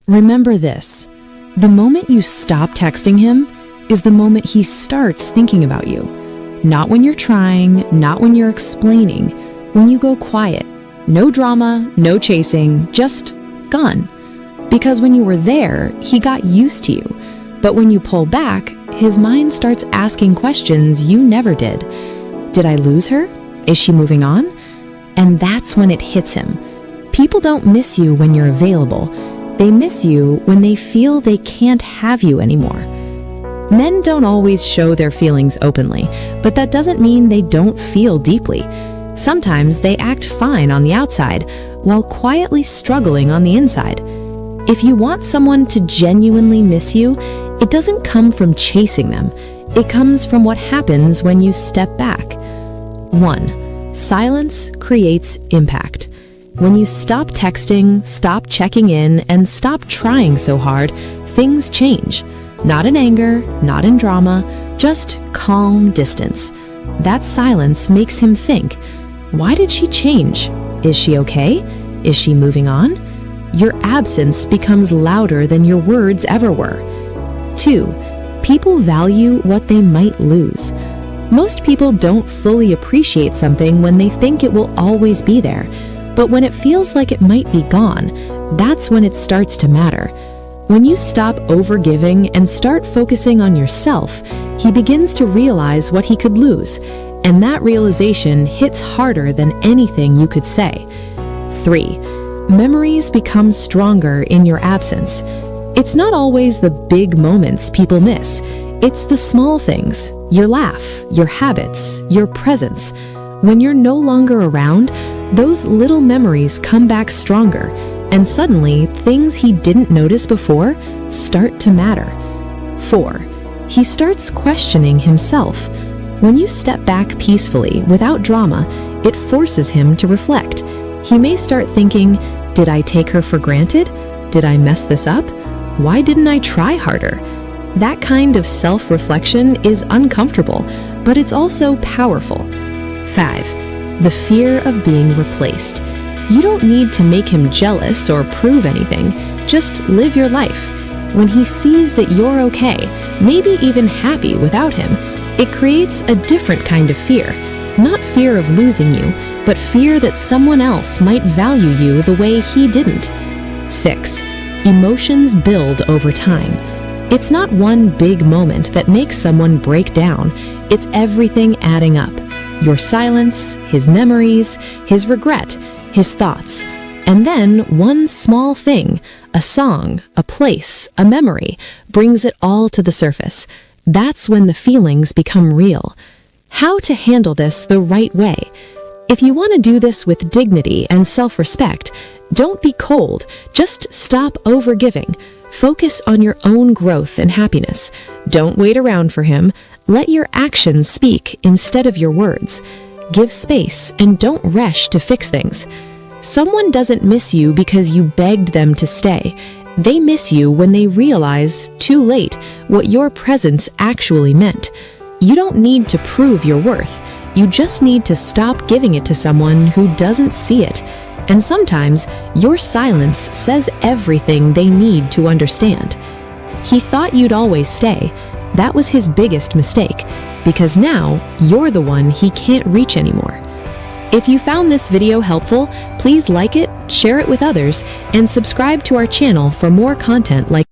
Remember this: the moment you stop texting him is the moment he starts thinking about you. Not when you're trying, not when you're explaining, when you go quiet. No drama, no chasing, just gone. Because when you were there, he got used to you. But when you pull back, his mind starts asking questions you never did. Did I lose her? Is she moving on? And that's when it hits him. People don't miss you when you're available. They miss you when they feel they can't have you anymore. Men don't always show their feelings openly, but that doesn't mean they don't feel deeply. Sometimes they act fine on the outside, while quietly struggling on the inside. If you want someone to genuinely miss you, it doesn't come from chasing them. It comes from what happens when you step back. 1. Silence creates impact. When you stop texting, stop checking in, and stop trying so hard, things change. Not in anger, not in drama, just calm distance. That silence makes him think, why did she change? Is she okay? Is she moving on? Your absence becomes louder than your words ever were. 2. People value what they might lose. Most people don't fully appreciate something when they think it will always be there, but when it feels like it might be gone, that's when it starts to matter. When you stop overgiving and start focusing on yourself, he begins to realize what he could lose, and that realization hits harder than anything you could say. 3. Memories become stronger in your absence. It's not always the big moments people miss. It's the small things, your laugh, your habits, your presence. When you're no longer around, those little memories come back stronger, and suddenly things he didn't notice before start to matter. 4. He starts questioning himself. When you step back peacefully, without drama, it forces him to reflect. He may start thinking, did I take her for granted? Did I mess this up? Why didn't I try harder? That kind of self-reflection is uncomfortable, but it's also powerful. 5. The fear of being replaced. You don't need to make him jealous or prove anything. Just live your life. When he sees that you're okay, maybe even happy without him, it creates a different kind of fear. Not fear of losing you, but fear that someone else might value you the way he didn't. 6. Emotions build over time. It's not one big moment that makes someone break down. It's everything adding up. Your silence, his memories, his regret, his thoughts. And then one small thing, a song, a place, a memory, brings it all to the surface. That's when the feelings become real. How to handle this the right way? If you want to do this with dignity and self-respect, don't be cold. Just stop overgiving. Focus on your own growth and happiness. Don't wait around for him. Let your actions speak instead of your words. Give space and don't rush to fix things. Someone doesn't miss you because you begged them to stay. They miss you when they realize, too late, what your presence actually meant. You don't need to prove your worth. You just need to stop giving it to someone who doesn't see it. And sometimes, your silence says everything they need to understand. He thought you'd always stay. That was his biggest mistake, because now you're the one he can't reach anymore. If you found this video helpful, please like it, share it with others, and subscribe to our channel for more content like